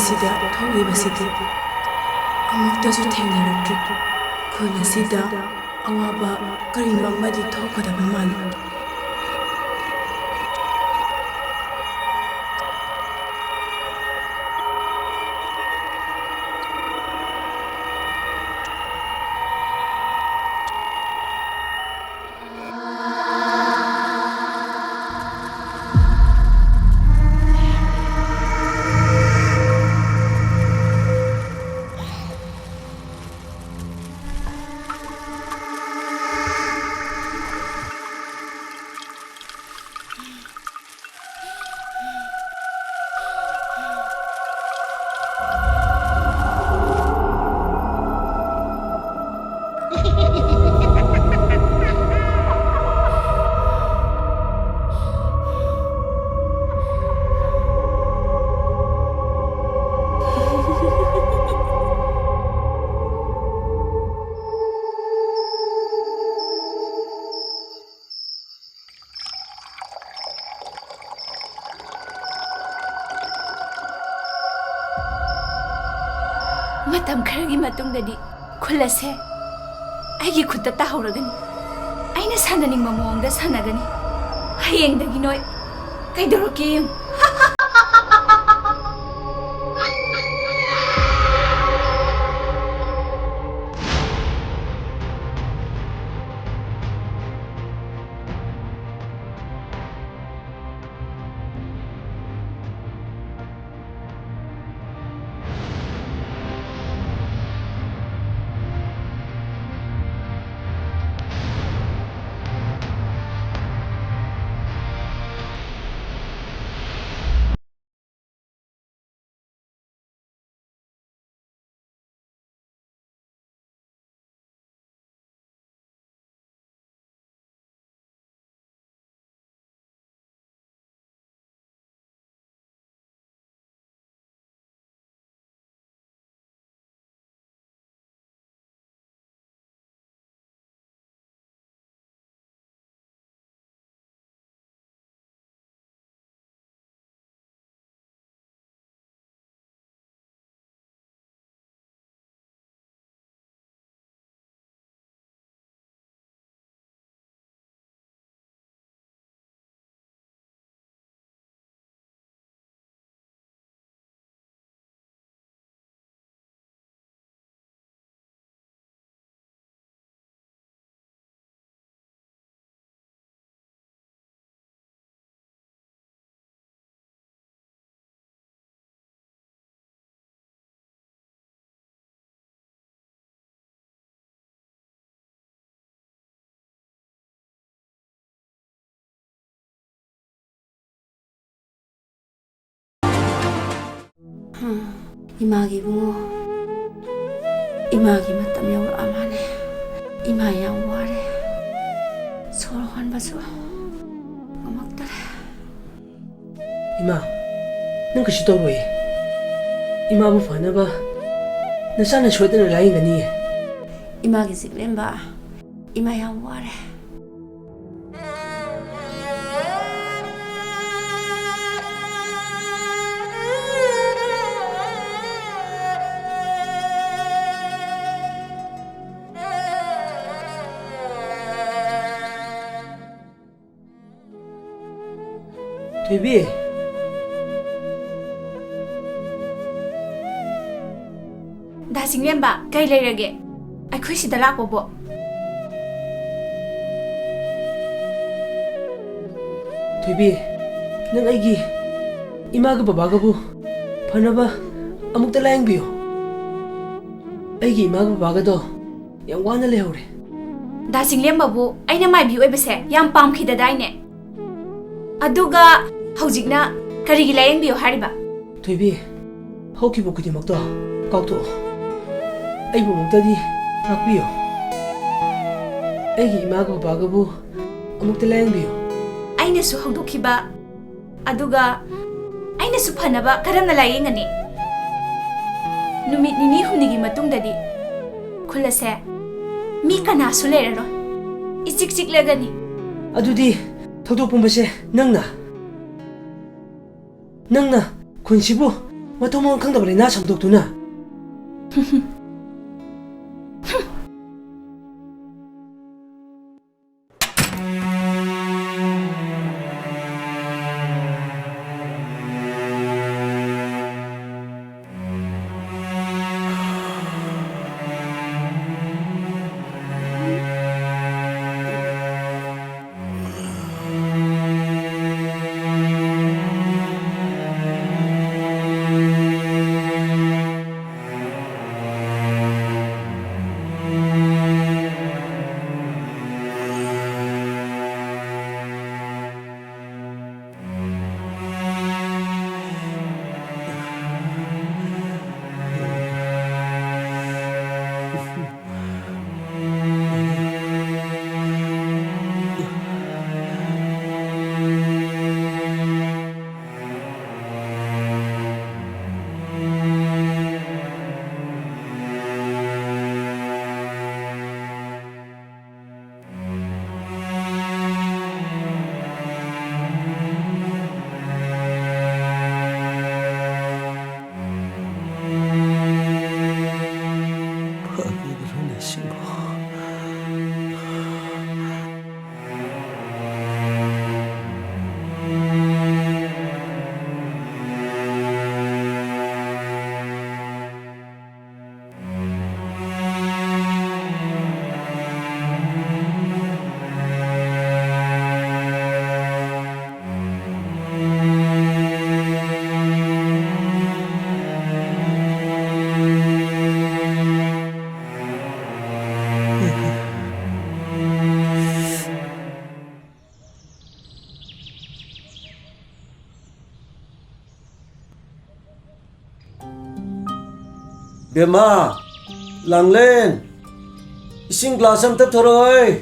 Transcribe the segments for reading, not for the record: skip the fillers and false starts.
ꯑꯁꯤꯗ ꯊꯣꯛꯂꯤꯕꯁꯤꯗꯤ ꯑꯃꯨꯛꯇꯁꯨ ꯊꯦꯡꯅꯔꯛꯇ꯭ꯔꯤ꯫ ꯈꯨꯟ ꯑꯁꯤꯗ ꯑꯋꯥꯕ ꯀꯔꯤꯅꯣ ꯑꯃꯗꯤ ꯊꯣꯛꯀꯗꯕ ꯃꯥꯜꯂꯤ꯫ ꯃꯇꯝ ꯈꯔꯒꯤ ꯃꯇꯨꯡꯗꯗꯤ ꯈꯨꯜ ꯑꯁꯦ ꯑꯩꯒꯤ ꯈꯨꯠꯇ ꯇꯥꯍꯧꯔꯒꯅꯤ꯫ ꯑꯩꯅ ꯁꯥꯟꯅꯅꯤꯡꯕ ꯃꯑꯣꯡꯗ ꯁꯥꯟꯅꯒꯅꯤ꯫ ꯍꯌꯦꯡꯗꯒꯤ ꯅꯣꯏ ꯀꯩꯗꯧꯔꯛꯀꯦ ꯌꯦꯡꯉꯨ꯫ 이마기 붕어 이마기 맞담 여울아마네 이마야 와래 서로 환바수 어막더래 이마 넌 그시 도로이 이마부 파나바 너산나 쇼드는 라인가니 이마기 직렘바 이마야 와래 되비 다싱렘바 ꯀꯩ ꯂꯩꯔꯒꯦ? ꯑꯩꯈꯣꯏ ꯁꯤꯗ ꯂꯥꯛꯄꯕꯣ? 되비 ꯅꯪ ꯑꯩꯒꯤ 이마가 바바가부 파나바 아무ꯛꯇ ꯂꯥꯌꯦꯡꯕꯤꯌꯨ ꯑꯩꯒꯤ 이마가 바바가도 ꯌꯥꯝ ꯋꯥꯅ ꯂꯩꯍꯧꯔꯦ 다싱렘바ꯕꯨ ꯑꯩꯅ ꯃꯥꯏꯕꯤ ꯑꯣꯏꯕꯁꯦ ꯌꯥꯝ ꯄꯥꯝꯈꯤꯗꯗꯥꯏꯅꯦ? ꯑꯗꯨꯒ ꯍꯧꯖꯤꯛꯅ ꯀꯔꯤꯒꯤ ꯂꯥꯌꯦꯡꯕꯤꯌꯨ ꯍꯥꯏꯔꯤꯕ? 되비 ꯍꯧꯈꯤꯕ ꯈꯨꯗꯤꯡꯃꯛꯇꯣ ꯀꯥꯎꯊꯣꯛꯑꯣ ꯑꯩꯕꯨ ꯑꯃꯨꯛꯇꯗꯤ ꯉꯥꯛꯄꯤꯌꯨ ꯑꯩꯒꯤ 이마가 바바가부 아무ꯛꯇ ꯂꯥꯌꯦꯡꯕꯤꯌꯨ ꯑꯩꯅꯁꯨ ꯍꯧꯗꯣꯛꯈꯤꯕ ꯑꯗꯨꯒ ꯑꯩꯅꯁꯨ ꯐꯅꯕ ꯀꯔꯝꯅ ꯂꯥꯌꯦꯡꯒꯅꯤ? ꯅꯨꯃꯤꯠ ꯅꯤꯅꯤ ꯍꯨꯝꯅꯤꯒꯤ ꯃꯇꯨꯡꯗꯗꯤ ꯈꯨꯜ ꯑꯁꯦ ꯃꯤ ꯀꯅꯥꯁꯨ ꯂꯩꯔꯔꯣꯏ 이찍 찍려가니 ꯑꯗꯨꯗꯤ ꯊꯧꯗꯣꯛ ꯄꯨꯝꯕꯁꯦ ꯅꯪꯅ ꯈꯨꯟꯁꯤꯕꯨ ꯃꯊꯣꯡ ꯃꯔꯝ ꯈꯪꯗꯕꯅꯤ ꯅꯥ ꯁꯝꯗꯣꯛꯇꯨꯅ Bema, Langlen, ising glasam ta thoroy.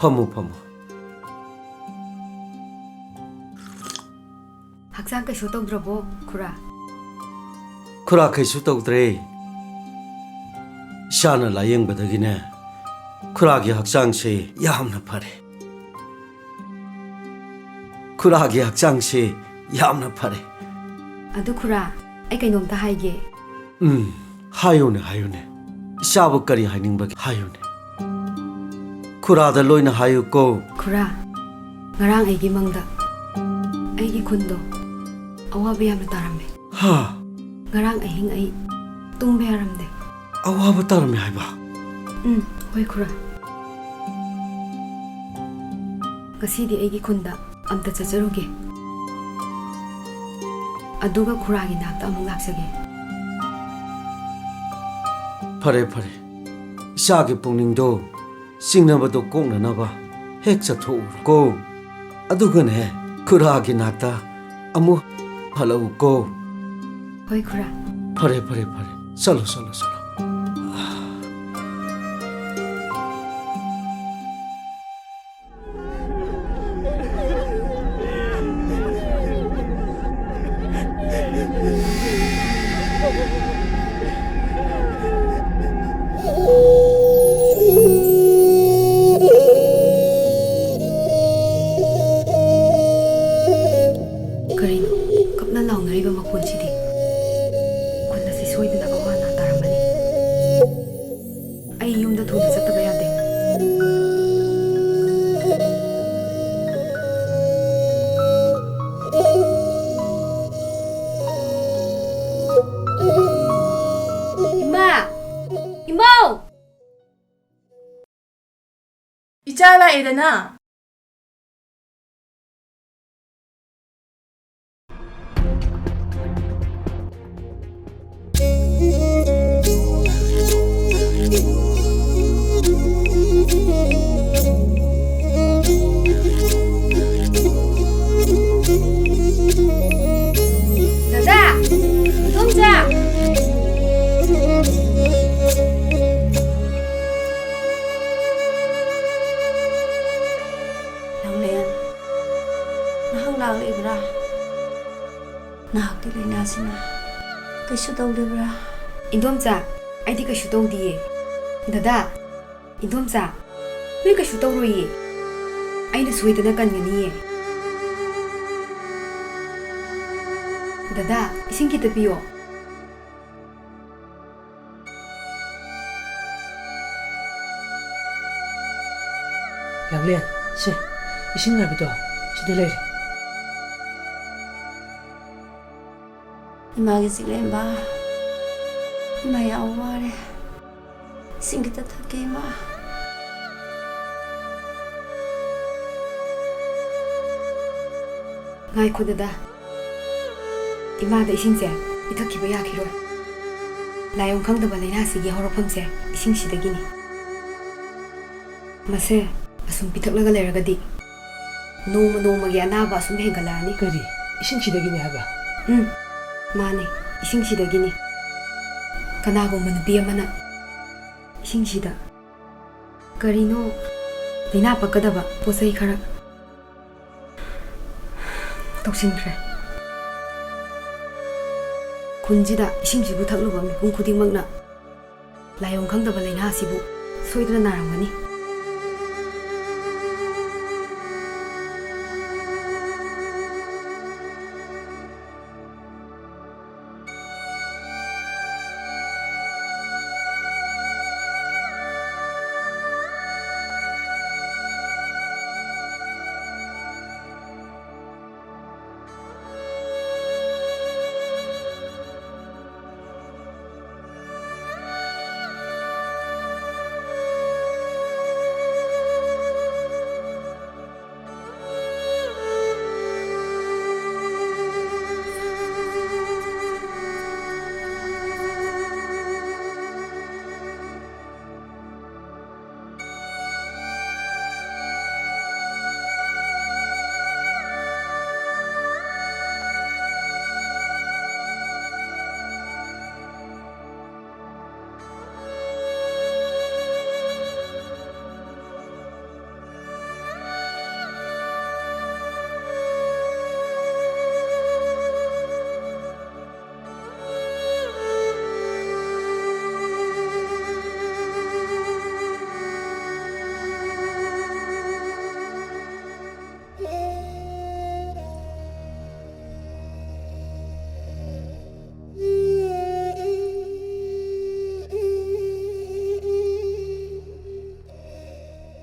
Pamu. 학상 kaisu tawdrabo khura Khura kaisu tawdre. Shana layeng badagine. Khuragi hakchang se yamna phare. Khuragi hakchang se yamna phare. adu khura ai kainomta haige Hayone. Shabu kari haining bagi hayone. Khurada loina hayu ko. khura ngarang aigi mangda aigi khundo awabe yamna tarambe Ha, ngarang ahing ai tungbe haramde awaba tarami haiba. hoi khura ngasidi aigi khunda amta chacharuge aduga khuragi nakta amung laksage Phare. Ishagi pungningdo singnabado koknanaba hek chatho ko. Adugane khuragi nakta amu halau ko. hoi khura Phare. Chalo. karino kapna launariba makhonchidi khonna si soidana awana taramani ai yumda thuna chataba yade imau Ichala edana. dada domja langlen nahang lang ibra nahak ti lena sina kaisu tawdebra indomcha ꯑꯩꯗꯤ ꯀꯩꯁꯨ ꯇꯧꯗꯤꯌꯦ ꯗꯗꯥ ꯏꯟꯗꯣꯝꯆꯥ ꯅꯣꯏ ꯀꯩꯁꯨ ꯇꯧꯔꯣꯏꯌꯦ ꯑꯩꯅ ꯁꯣꯏꯗꯅ ꯀꯟꯒꯅꯤꯌꯦ ꯗꯗꯥ ꯏꯁꯤꯡ ꯈꯤꯇ ꯄꯤꯌꯣ ꯂꯥꯡꯂꯦꯟ ꯁꯦ 이싱 ꯉꯥꯏꯕꯗꯣ ꯁꯤꯗ ꯂꯩꯔꯦ 이마게 찔레마 이마 야오마래 싱기다 타게 이마 ngài dada 이마다 이싱세 이탁키바 야키로 라용 강다바 라이나시기 호로팜세 이싱시다기니 마세 asum pitaklaga leragadi noma gi anaba asum hengalani ꯀꯔꯤ 이싱ꯁꯤꯗꯒꯤꯅꯦ 하ꯕ mane 이싱시다기니 kanaꯒꯨꯝꯕ nupi amana 이싱시다 karino laina pakadaba posai khara toksinkhre kunjida 이싱지부 탁luba mipung khudingmakna layong khangdaba laina sibu soidra naramgani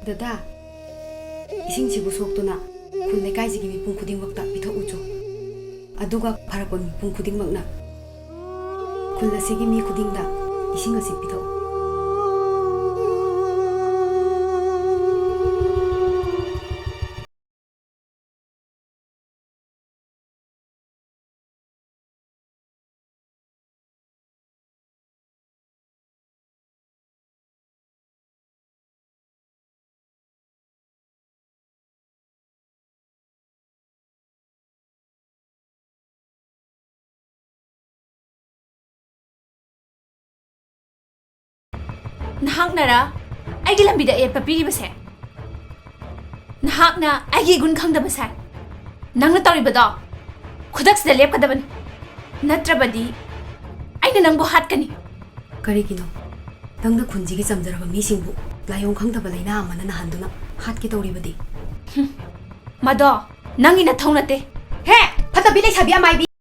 dada 이싱지부 속도나 군 레카이지기 미풍 쿠딩makta pithokucho aduga pharakon mipung khudingmakna kun asigi mi khudingda 이싱 asi pitho Nahaknara aigi lambida e papiri base nahakna aigi gun khangda base nangna tawribado khudaksida lepkadaban natrabadi aina nangbo hatkani karigino tangda kunjigi chamjaraba misingbu layong khangdaba laina amana nahanduna hatki tawribadi mado nangina thaunate he phata bilai sabi amai bi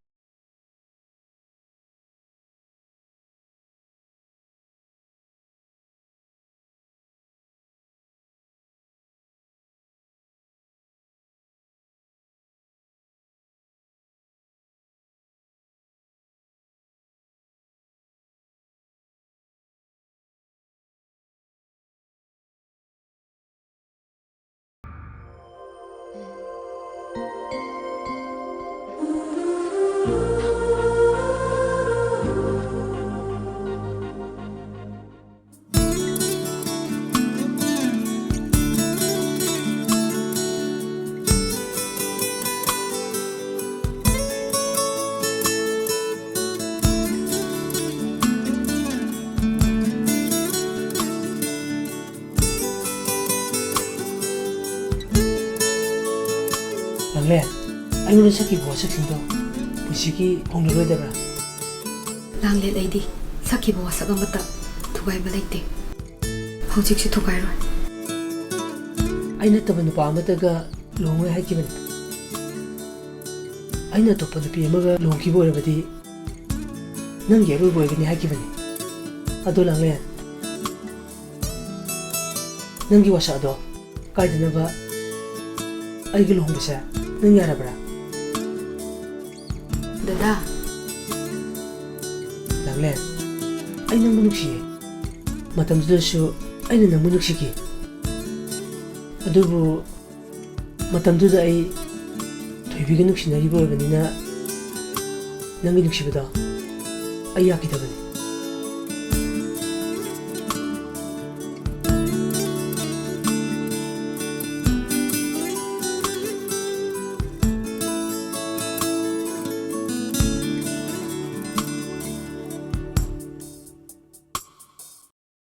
랑렌 아이오는 sakkibu wasaksindo punsigi hongloroidabra langlet aidi sakhibo wasagamata थुगाइबा लेते हौजिकसु थुगाइरोय ꯑꯩ ꯅꯠꯇꯕ ꯅꯨꯄꯥ ꯑꯃꯠꯇꯒ ꯂꯨꯍꯣꯡꯉꯣꯏ ꯍꯥꯏꯈꯤꯕꯅꯤ ꯑꯩꯅ ꯑꯇꯣꯞꯄ ꯅꯨꯄꯤ ꯑꯃꯒ ꯂꯨꯍꯣꯡꯈꯤꯕ ꯑꯣꯏꯔꯕꯗꯤ ꯅꯪꯒꯤ ꯑꯔꯣꯏꯕ ꯑꯣꯏꯒꯅꯤ ꯍꯥꯏꯈꯤꯕꯅꯤ ꯑꯗꯣ ꯂꯥꯡꯂꯦꯟ ꯅꯪꯒꯤ ꯋꯥꯁꯛ ꯑꯗꯣ ꯀꯥꯏꯗꯅꯕ ꯑꯩꯒꯤ ꯂꯨꯍꯣꯡꯕꯁꯦ ꯅꯪ ꯌꯥꯔꯕ꯭ꯔꯥ दादा ꯂꯥꯡꯂꯦꯟ ꯑꯩ ꯅꯪꯕꯨ ꯅꯨꯡꯁꯤꯌꯦ ꯃꯇꯝꯗꯨꯗꯁꯨ ꯑꯩꯅ ꯅꯪꯕꯨ ꯅꯨꯡꯁꯤꯈꯤ ꯑꯗꯨꯕꯨ ꯃꯇꯝꯗꯨꯗ ꯑꯩ ꯊꯣꯏꯕꯤꯒ ꯅꯨꯡꯁꯤꯅꯔꯤꯕ ꯑꯣꯏꯕꯅꯤꯅ ꯅꯪꯒꯤ ꯅꯨꯡꯁꯤꯕꯗꯣ ꯑꯩ ꯌꯥꯈꯤꯗꯕꯅꯤ